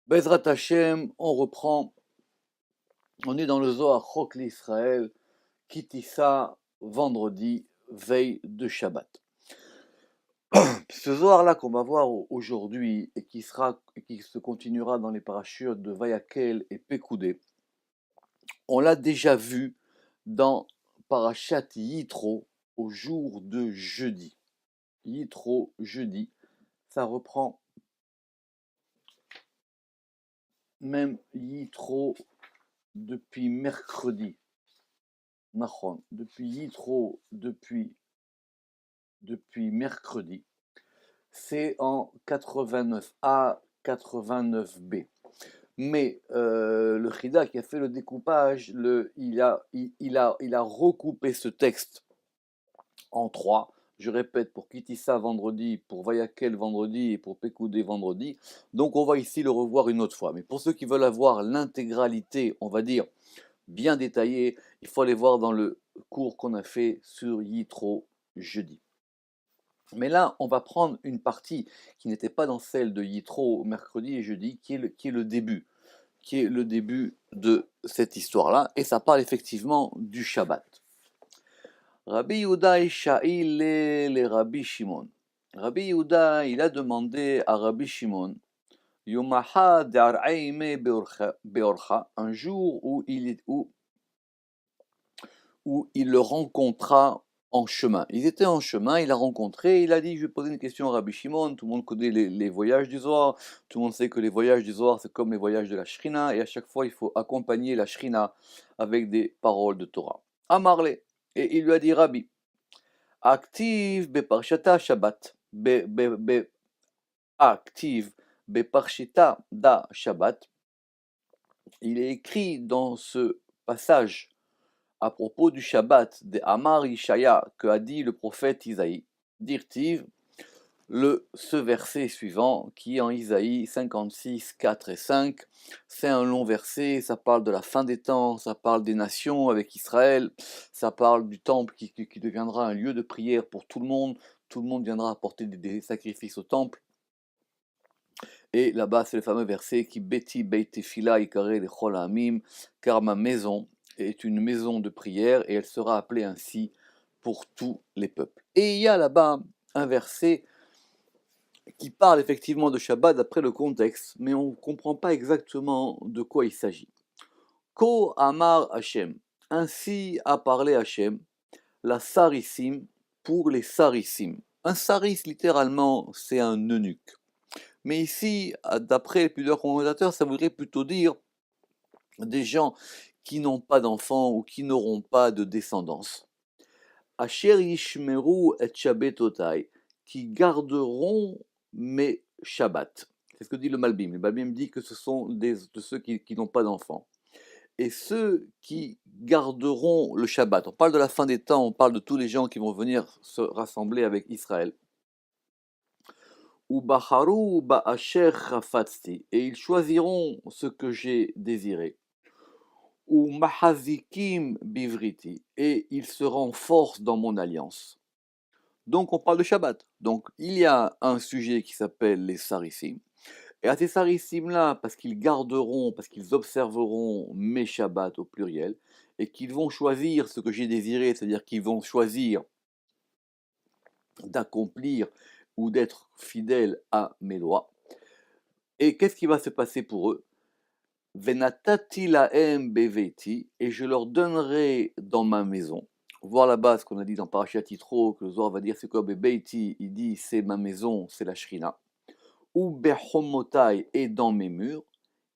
Bezrat Hashem, on reprend, on est dans le Zohar Chok l'Israël, Kitissa, vendredi, veille de Shabbat. Ce Zohar-là qu'on va voir aujourd'hui et qui se continuera dans les parachutes de Vayakel et Pekoudé, on l'a déjà vu dans Parashat Yitro au jour de jeudi. Yitro, jeudi, ça reprend même Yitro depuis mercredi. Nahon, depuis Yitro, depuis mercredi, c'est en 89A, 89B. Mais le Chida qui a fait le découpage, il a recoupé ce texte en trois. Je répète, pour Kitissa vendredi, pour Vayakel vendredi et pour Pekoudé vendredi. Donc on va ici le revoir une autre fois. Mais pour ceux qui veulent avoir l'intégralité, on va dire, bien détaillée, il faut aller voir dans le cours qu'on a fait sur Yitro jeudi. Mais là, on va prendre une partie qui n'était pas dans celle de Yitro mercredi et jeudi, qui est le début de cette histoire-là, et ça parle effectivement du Shabbat. Rabbi Yehuda Isha'il le Rabbi Shimon. Rabbi Yehuda, il a demandé à Rabbi Shimon, Yomaha d'Ar'aime Beorcha, un jour où il le rencontra en chemin. Ils étaient en chemin, il l'a rencontré, il a dit, je vais poser une question à Rabbi Shimon, tout le monde connaît les voyages du Zohar, tout le monde sait que les voyages du Zohar, c'est comme les voyages de la Shrina, et à chaque fois, il faut accompagner la Shrina avec des paroles de Torah. Amarle, et il lui a dit, Rabbi, active beparshata Shabbat, active beparshita da Shabbat, il est écrit dans ce passage à propos du Shabbat de Amar Ishaya que a dit le prophète Isaïe, dirtiv, ce verset suivant qui est en Isaïe 56, 4 et 5, c'est un long verset, ça parle de la fin des temps, ça parle des nations avec Israël, ça parle du temple qui deviendra un lieu de prière pour tout le monde viendra apporter des sacrifices au temple. Et là-bas, c'est le fameux verset qui Beti Beit Tefila Ikare Lechol Ha'amim, car ma maison est une maison de prière et elle sera appelée ainsi pour tous les peuples. Et il y a là-bas un verset qui parle effectivement de Shabbat d'après le contexte, mais on ne comprend pas exactement de quoi il s'agit. Ko Amar Hashem, ainsi a parlé Hashem, la Sarissim pour les Sarissim. Un Saris, littéralement, c'est un eunuque. Mais ici, d'après plusieurs commentateurs, ça voudrait plutôt dire des gens qui n'ont pas d'enfants ou qui n'auront pas de descendance. Asher yishmeru et shabbatotai, qui garderont mes shabbats. C'est ce que dit le Malbim. Le Malbim dit que ce sont de ceux qui n'ont pas d'enfants. Et ceux qui garderont le Shabbat, on parle de la fin des temps, on parle de tous les gens qui vont venir se rassembler avec Israël. Ou baharu ba'asher chafatzti, et ils choisiront ce que j'ai désiré. Ou mahazikim bivriti, et ils se renforcent dans mon alliance. Donc on parle de Shabbat. Donc il y a un sujet qui s'appelle les sarissim. Et à ces sarissim-là, parce qu'ils garderont, parce qu'ils observeront mes Shabbats au pluriel, et qu'ils vont choisir ce que j'ai désiré, c'est-à-dire qu'ils vont choisir d'accomplir ou d'être fidèles à mes lois. Et qu'est-ce qui va se passer pour eux? Venatati lahem beveti, et je leur donnerai dans ma maison. Voir là-bas ce qu'on a dit dans Parashat Yitro, que le Zohar va dire c'est quoi bebeiti, il dit c'est ma maison, c'est la Shrina. Ou bechomotai, et dans mes murs,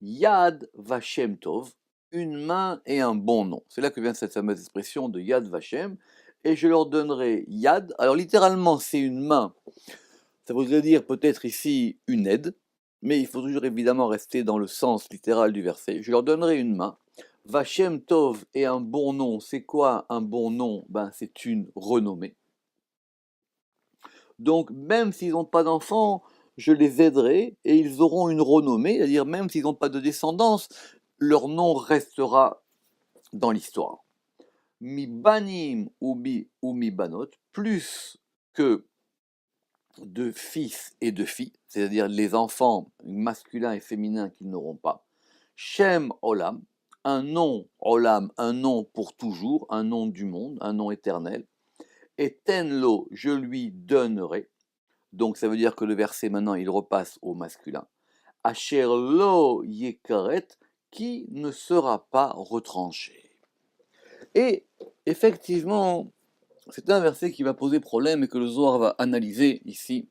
yad vashem tov, une main et un bon nom. C'est là que vient cette fameuse expression de yad vashem, et je leur donnerai yad. Alors littéralement c'est une main, ça voudrait dire peut-être ici une aide, mais il faut toujours évidemment rester dans le sens littéral du verset. Je leur donnerai une main. Vashem Tov et un bon nom. C'est quoi un bon nom? C'est une renommée. Donc même s'ils n'ont pas d'enfants, je les aiderai et ils auront une renommée, c'est-à-dire même s'ils n'ont pas de descendance, leur nom restera dans l'histoire. Mi banim ou mi banot, plus que de fils et de filles, c'est-à-dire les enfants masculins et féminins qu'ils n'auront pas. Shem Olam, un nom Olam, un nom pour toujours, un nom du monde, un nom éternel. Et Tenlo, je lui donnerai. Donc ça veut dire que le verset maintenant il repasse au masculin. Asher lo yekaret, qui ne sera pas retranché. Et effectivement, c'est un verset qui va poser problème et que le Zohar va analyser ici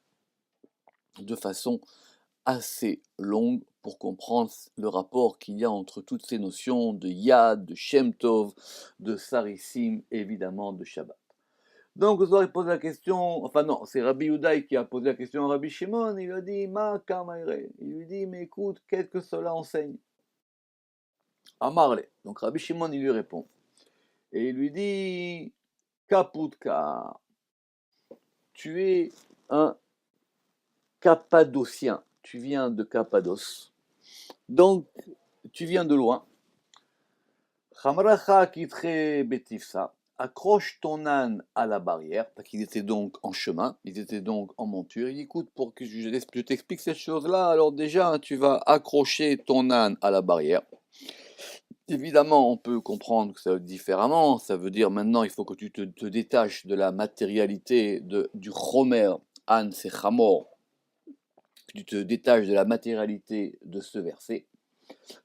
de façon assez longue pour comprendre le rapport qu'il y a entre toutes ces notions de Yad, de Shem Tov, de Sarissim, évidemment de Shabbat. Donc, le Zohar pose la question, enfin non, c'est Rabbi Uday qui a posé la question à Rabbi Shimon, il lui a dit, Ma kamaire, il lui dit, mais écoute, qu'est-ce que cela enseigne? Amarle. Donc Rabbi Shimon, il lui répond. Et il lui dit, Kaputka, tu es un Cappadocien, tu viens de Cappadoce, donc tu viens de loin. Chamracha kitre betifsa, accroche ton âne à la barrière, parce qu'ils étaient donc en chemin, ils étaient donc en monture. Il dit, écoute, pour que je t'explique cette chose-là, alors déjà, tu vas accrocher ton âne à la barrière. Évidemment, on peut comprendre que ça veut dire différemment. Ça veut dire maintenant, il faut que tu te détaches de la matérialité du chomer, âne c'est chamor, que tu te détaches de la matérialité de ce verset.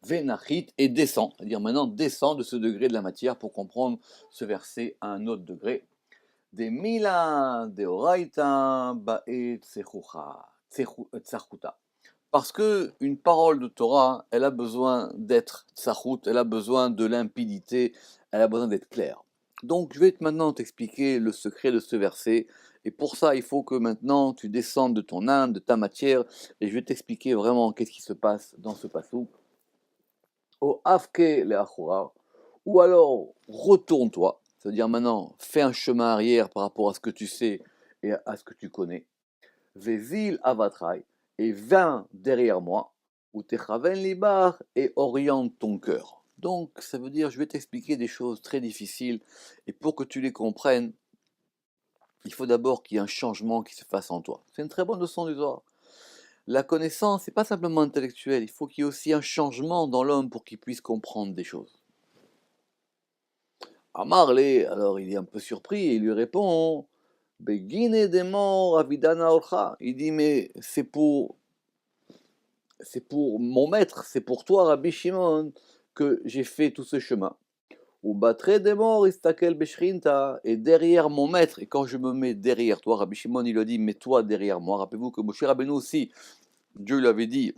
Venachit et descend, c'est-à-dire maintenant descend de ce degré de la matière pour comprendre ce verset à un autre degré. Des mila de oraita ba'et tsachuta. Parce que une parole de Torah, elle a besoin d'être tsachut, elle a besoin de limpidité, elle a besoin d'être claire. Donc je vais maintenant t'expliquer le secret de ce verset, et pour ça il faut que maintenant tu descendes de ton âme, de ta matière, et je vais t'expliquer vraiment qu'est-ce qui se passe dans ce passage. Au Afke le Achora, ou alors retourne-toi, c'est-à-dire maintenant fais un chemin arrière par rapport à ce que tu sais et à ce que tu connais. Vezil Avatrai, et viens derrière moi, ou Techaven Libar, et oriente ton cœur. Donc ça veut dire je vais t'expliquer des choses très difficiles, et pour que tu les comprennes, il faut d'abord qu'il y ait un changement qui se fasse en toi. C'est une très bonne leçon du Zohar. La connaissance, c'est pas simplement intellectuel, il faut qu'il y ait aussi un changement dans l'homme pour qu'il puisse comprendre des choses. Amarle, alors il est un peu surpris et il lui répond, Begine demor avidana orcha. Il dit, mais c'est pour mon maître, c'est pour toi, Rabbi Shimon, que j'ai fait tout ce chemin. Ou batre demor istakel beshrinta, et derrière mon maître, et quand je me mets derrière toi, Rabbi Shimon, il a dit, mets-toi derrière moi. Rappelez-vous que Moshe Rabbeinu aussi, Dieu lui avait dit,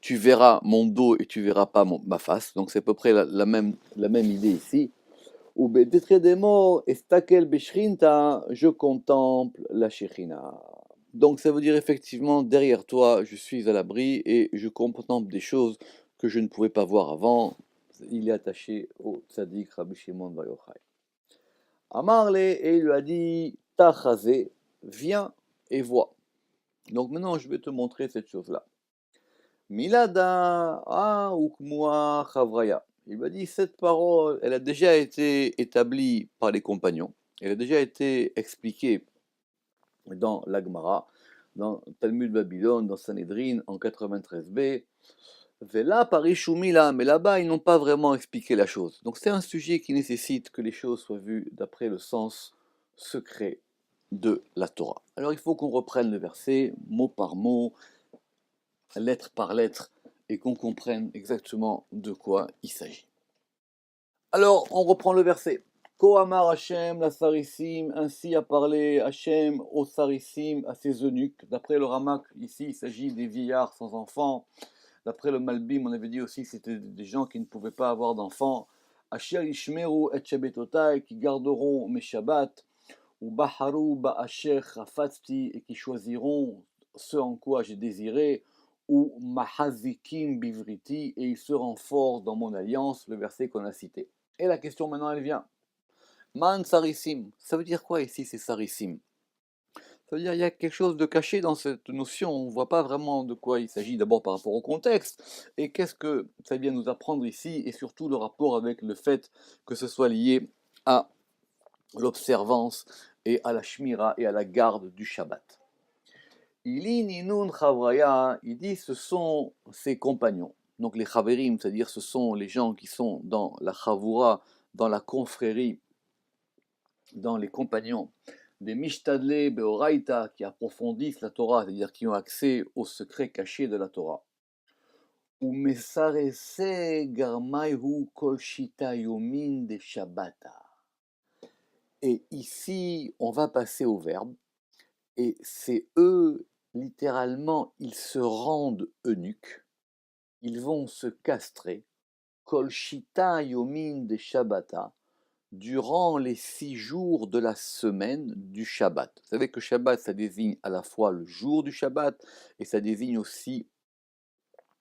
tu verras mon dos et tu verras pas ma face. Donc c'est à peu près la même idée ici. Ou betretredemo estakel beshrinta, je contemple la shechina. Donc ça veut dire effectivement, derrière toi, je suis à l'abri et je contemple des choses que je ne pouvais pas voir avant. Il est attaché au tzaddik Rabbi Shimon Bar Yochai. Amarle, et il lui a dit, Tachazé, viens et vois. Donc maintenant, je vais te montrer cette chose-là. Milada, ukmua chavraya. Il lui a dit, cette parole, elle a déjà été établie par les compagnons, elle a déjà été expliquée dans l'Agmara, dans Talmud Babylone, dans Sanhedrin, en 93b. Vela parishumila, mais là-bas, ils n'ont pas vraiment expliqué la chose. Donc c'est un sujet qui nécessite que les choses soient vues d'après le sens secret de la Torah. Alors il faut qu'on reprenne le verset mot par mot, lettre par lettre, et qu'on comprenne exactement de quoi il s'agit. Alors, on reprend le verset. Kohamar Hashem, la Sarissim, ainsi a parlé Hashem aux Sarissim, à ses eunuques. D'après le Ramak, ici, il s'agit des vieillards sans enfants. D'après le Malbim, on avait dit aussi que c'était des gens qui ne pouvaient pas avoir d'enfants. Asher Ishmeru et Shabbatotai, qui garderont mes Shabbats. Ou Baharu Ba'asher Chafatzti, et qui choisiront ce en quoi j'ai désiré. Ou Mahazikim Bivriti, et ils se renforcent dans mon alliance, le verset qu'on a cité. Et la question maintenant, elle vient. Man sarissim, ça veut dire quoi ici, c'est sarissim? Ça veut dire qu'il y a quelque chose de caché dans cette notion, on ne voit pas vraiment de quoi il s'agit d'abord par rapport au contexte, et qu'est-ce que ça vient nous apprendre ici, et surtout le rapport avec le fait que ce soit lié à l'observance et à la shmira et à la garde du Shabbat. Ninun Chavraya, il dit ce sont ses compagnons. Donc les Chaverim, c'est-à-dire ce sont les gens qui sont dans la Chavura, dans la confrérie, dans les compagnons des Mishtadle Beoraita qui approfondissent la Torah, c'est-à-dire qui ont accès aux secrets cachés de la Torah. Ou Mesarese Garmaihu Kol Shita Yomin de Shabbata. Et ici, on va passer au verbe, et c'est eux, littéralement, ils se rendent eunuques, ils vont se castrer, Kol Shita Yomin de Shabbata, durant les 6 jours de la semaine du Shabbat. Vous savez que Shabbat, ça désigne à la fois le jour du Shabbat et ça désigne aussi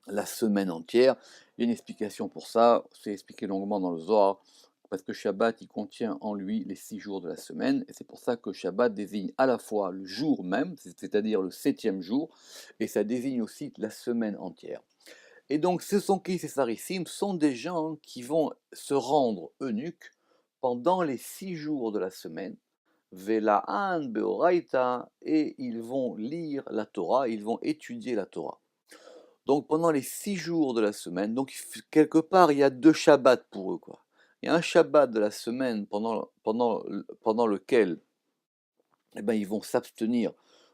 la semaine entière. Il y a une explication pour ça, c'est expliqué longuement dans le Zohar, parce que Shabbat, il contient en lui les 6 jours de la semaine, et c'est pour ça que Shabbat désigne à la fois le jour même, c'est-à-dire le 7e jour, et ça désigne aussi la semaine entière. Et donc, ce sont qui ces sarissim? Sont des gens qui vont se rendre eunuques pendant les 6 jours de la semaine, Vela'an Beoraita, et ils vont lire la Torah, ils vont étudier la Torah. Donc pendant les 6 jours de la semaine, donc quelque part il y a 2 Shabbats pour eux, quoi. Il y a un Shabbat de la semaine pendant lequel eh ben, ils vont s'abstenir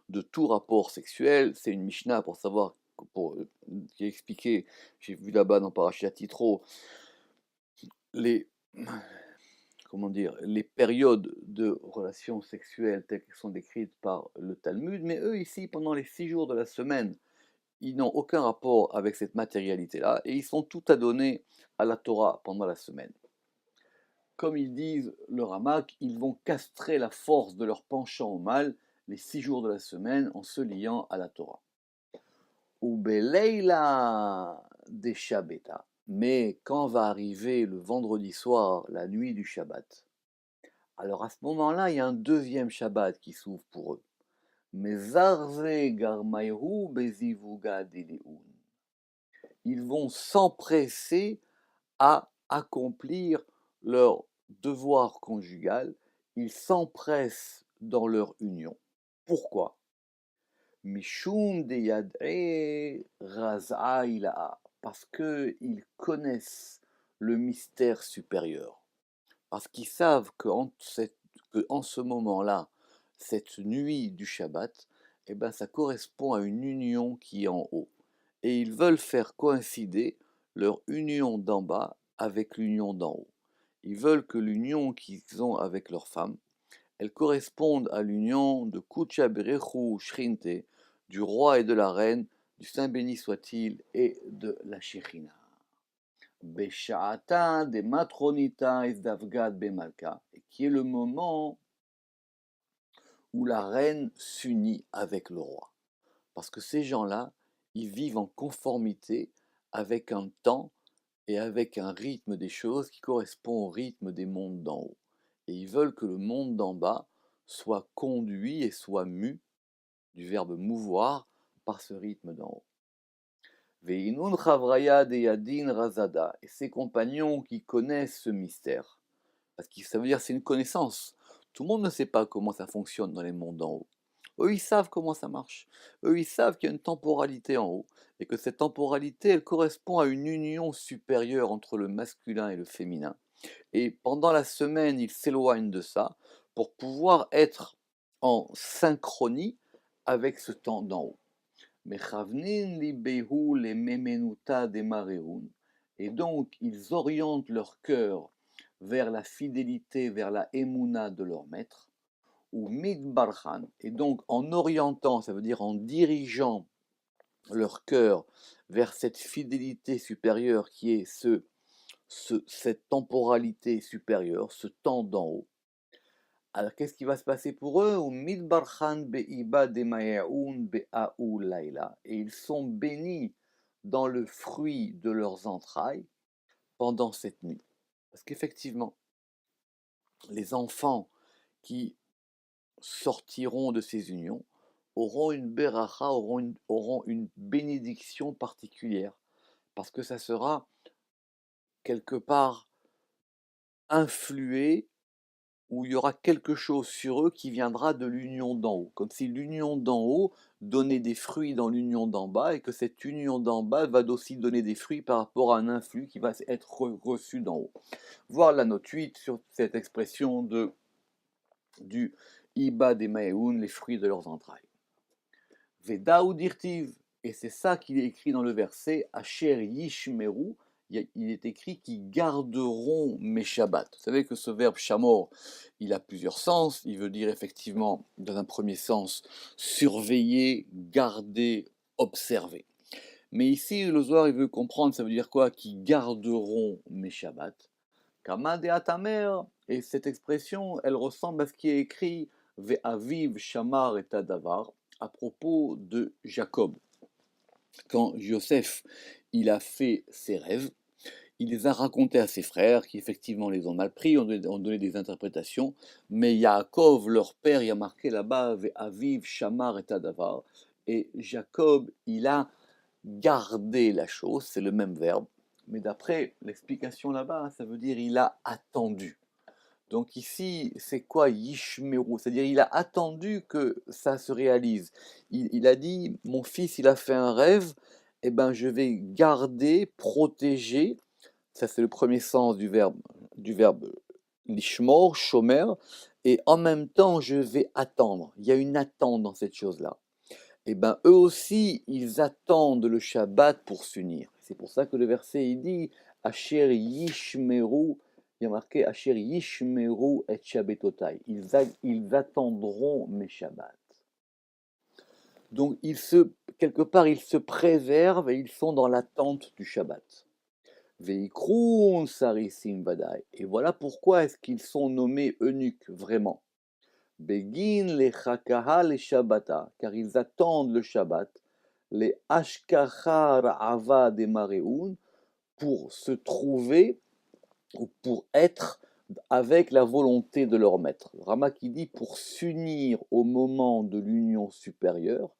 de tout rapport sexuel. C'est une Mishnah pour savoir, qui a expliqué, j'ai vu là-bas dans Parashat Yitro, les, comment dire, les périodes de relations sexuelles telles qu'elles sont décrites par le Talmud, mais eux ici, pendant les 6 jours de la semaine, ils n'ont aucun rapport avec cette matérialité-là, et ils sont tout adonnés à la Torah pendant la semaine. Comme ils disent le Ramak, ils vont castrer la force de leur penchant au mal les 6 jours de la semaine en se liant à la Torah. Ubeleila des Shabbata. Mais quand va arriver le vendredi soir, la nuit du Shabbat, alors à ce moment-là, il y a un deuxième Shabbat qui s'ouvre pour eux. Mezarze garmaihu bezivuga deleun. Ils vont s'empresser à accomplir leur devoir conjugal, ils s'empressent dans leur union. Pourquoi? Mishum deyad'e raz'aïla, parce qu'ils connaissent le mystère supérieur, parce qu'ils savent qu'en ce moment-là, cette nuit du Shabbat, eh ben, ça correspond à une union qui est en haut. Et ils veulent faire coïncider leur union d'en bas avec l'union d'en haut. Ils veulent que l'union qu'ils ont avec leur femme, elle corresponde à l'union de Kucha Berechu Shrinte, du roi et de la reine, du Saint béni soit-il, et de la Shechina. Besha'ata de Matronita Isdavgad Bemalka, qui est le moment où la reine s'unit avec le roi. Parce que ces gens-là, ils vivent en conformité avec un temps et avec un rythme des choses qui correspond au rythme des mondes d'en haut. Et ils veulent que le monde d'en bas soit conduit et soit mu, du verbe mouvoir, par ce rythme d'en haut. Veinun Chavraya de Yadin Razada, et ses compagnons qui connaissent ce mystère. Parce que ça veut dire c'est une connaissance. Tout le monde ne sait pas comment ça fonctionne dans les mondes d'en haut. Eux, ils savent comment ça marche. Eux, ils savent qu'il y a une temporalité en haut et que cette temporalité, elle correspond à une union supérieure entre le masculin et le féminin. Et pendant la semaine, ils s'éloignent de ça pour pouvoir être en synchronie avec ce temps d'en haut. Mechavnin li behu le memenuta de mareun. Et donc, ils orientent leur cœur vers la fidélité, vers la émouna de leur maître, ou midbarchan, et donc en orientant, ça veut dire en dirigeant leur cœur vers cette fidélité supérieure qui est cette temporalité supérieure, ce temps d'en haut. Alors qu'est-ce qui va se passer pour eux? Ou midbarchan beiba demayaun be'aou laila, et ils sont bénis dans le fruit de leurs entrailles pendant cette nuit. Parce qu'effectivement, les enfants qui sortiront de ces unions auront une beracha, auront une bénédiction particulière, parce que ça sera quelque part influé où il y aura quelque chose sur eux qui viendra de l'union d'en haut, comme si l'union d'en haut donnait des fruits dans l'union d'en bas et que cette union d'en bas va aussi donner des fruits par rapport à un influx qui va être reçu d'en haut. Voir la note 8 sur cette expression du Iba des Maïoun, les fruits de leurs entrailles. Veda ou dirtiv, et c'est ça qu'il est écrit dans le verset, Asher Yishmeru, il est écrit qui garderont mes Shabbats. Vous savez que ce verbe shamor, il a plusieurs sens. Il veut dire effectivement, dans un premier sens, surveiller, garder, observer. Mais ici, le Zohar, il veut comprendre, ça veut dire quoi? Qui garderont mes Shabbats. Kamad et Atamer, et cette expression, elle ressemble à ce qui est écrit Ve'aviv Shamar et Tadavar à propos de Jacob. Quand Joseph, il a fait ses rêves, il les a racontés à ses frères, qui effectivement les ont mal pris, ont donné des interprétations, mais Yaakov, leur père, il a marqué là-bas Ve'aviv Shamar et Tadavar, et Jacob, il a gardé la chose, c'est le même verbe, mais d'après l'explication là-bas, ça veut dire il a attendu. Donc ici, c'est quoi Yishmeru? C'est-à-dire il a attendu que ça se réalise. Il a dit, mon fils, il a fait un rêve, eh ben je vais garder, protéger. Ça c'est le premier sens du verbe lishmor, shomer, et en même temps je vais attendre. Il y a une attente dans cette chose-là. Eh ben eux aussi, ils attendent le Shabbat pour s'unir. C'est pour ça que le verset il dit Asher Yishmeru, il y a marqué Asher Yishmeru et Shabbatotai. Ils attendront mes Shabbats. Donc quelque part, ils se préservent et ils sont dans l'attente du Shabbat. Veikroun Sarisim Vadai. Et voilà pourquoi est-ce qu'ils sont nommés eunuques vraiment. Begin les Chakaha les Shabbata, car ils attendent le Shabbat, les Ashkachar Ava des Mareoun, pour se trouver ou pour être avec la volonté de leur maître. Rama qui dit pour s'unir au moment de l'union supérieure,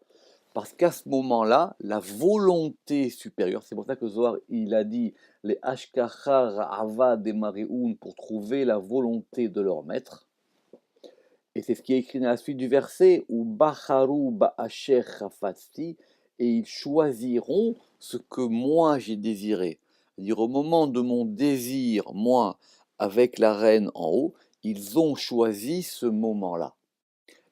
parce qu'à ce moment-là, la volonté supérieure, c'est pour ça que Zohar il a dit les Ashkachar Ava des Mareoun pour trouver la volonté de leur maître. Et c'est ce qui est écrit dans la suite du verset, où Bacharu Ba'asher Chafatzti, et ils choisiront ce que moi j'ai désiré. C'est-à-dire au moment de mon désir, moi, avec la reine en haut, ils ont choisi ce moment-là.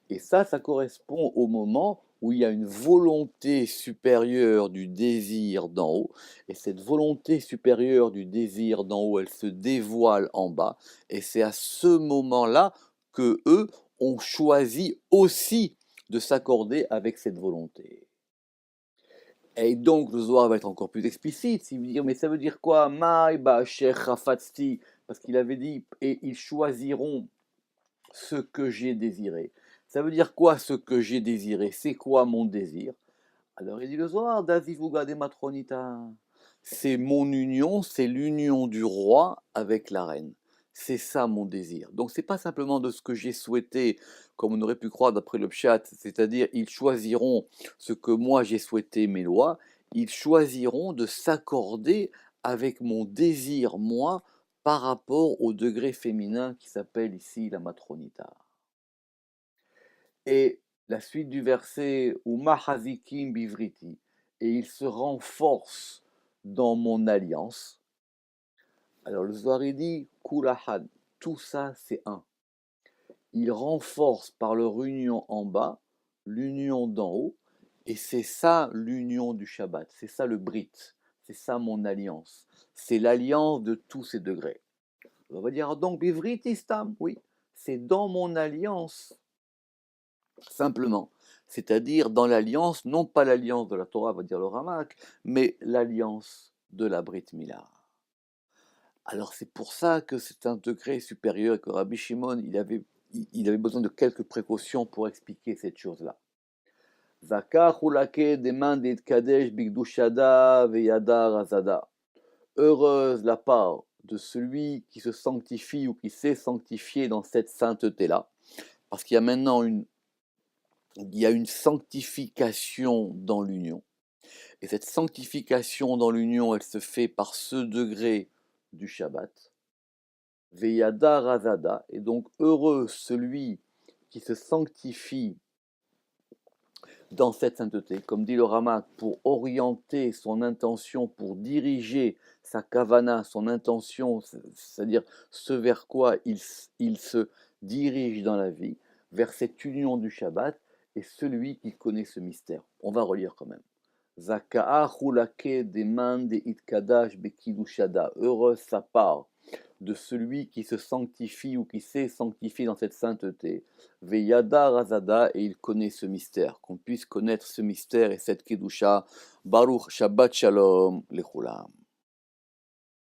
Et ça correspond au moment où il y a une volonté supérieure du désir d'en haut, et cette volonté supérieure du désir d'en haut, elle se dévoile en bas, et c'est à ce moment-là que eux ont choisi aussi de s'accorder avec cette volonté. Et donc le Zohar va être encore plus explicite, s'il veut dire, mais ça veut dire quoi? Maï ba'asher chafatzti, parce qu'il avait dit, et ils choisiront ce que j'ai désiré. Ça veut dire quoi ce que j'ai désiré? C'est quoi mon désir? Alors il dit le Zohar, Dazivuga de Matronita. C'est mon union, c'est l'union du roi avec la reine. C'est ça mon désir. Donc c'est pas simplement de ce que j'ai souhaité, comme on aurait pu croire d'après le Pshat, c'est-à-dire ils choisiront ce que moi j'ai souhaité, mes lois, ils choisiront de s'accorder avec mon désir, moi, par rapport au degré féminin qui s'appelle ici la matronita. Et la suite du verset, ou mahazikim bivriti, et il se renforce dans mon alliance. Alors le Zohar dit, kulahad, tout ça c'est un. Il renforce par leur union en bas, l'union d'en haut, et c'est ça l'union du Shabbat, c'est ça le Brit, c'est ça mon alliance, c'est l'alliance de tous ces degrés. On va dire donc bivrit istam, oui, c'est dans mon alliance simplement. C'est-à-dire dans l'alliance, non pas l'alliance de la Torah, va dire le Ramak, mais l'alliance de la Brit Mila. Alors c'est pour ça que c'est un degré supérieur et que Rabbi Shimon, il avait besoin de quelques précautions pour expliquer cette chose-là. Zakar hulake demande kadesh bigdushada veyada razada. Heureuse la part de celui qui se sanctifie ou qui s'est sanctifié dans cette sainteté-là, parce qu'il y a maintenant il y a une sanctification dans l'union. Et cette sanctification dans l'union, elle se fait par ce degré du Shabbat. Veyada razada, et donc heureux celui qui se sanctifie dans cette sainteté, comme dit le Ramak, pour orienter son intention, pour diriger sa kavana, son intention, c'est-à-dire ce vers quoi il se dirige dans la vie, vers cette union du Shabbat, et celui qui connaît ce mystère. On va relire quand même. Zaka'a chulake demande itkadash bekidushada. Heureuse sa part de celui qui se sanctifie ou qui s'est sanctifié dans cette sainteté. Veyada razada, et il connaît ce mystère. Qu'on puisse connaître ce mystère et cette kedusha. Baruch Shabbat Shalom, lechulam.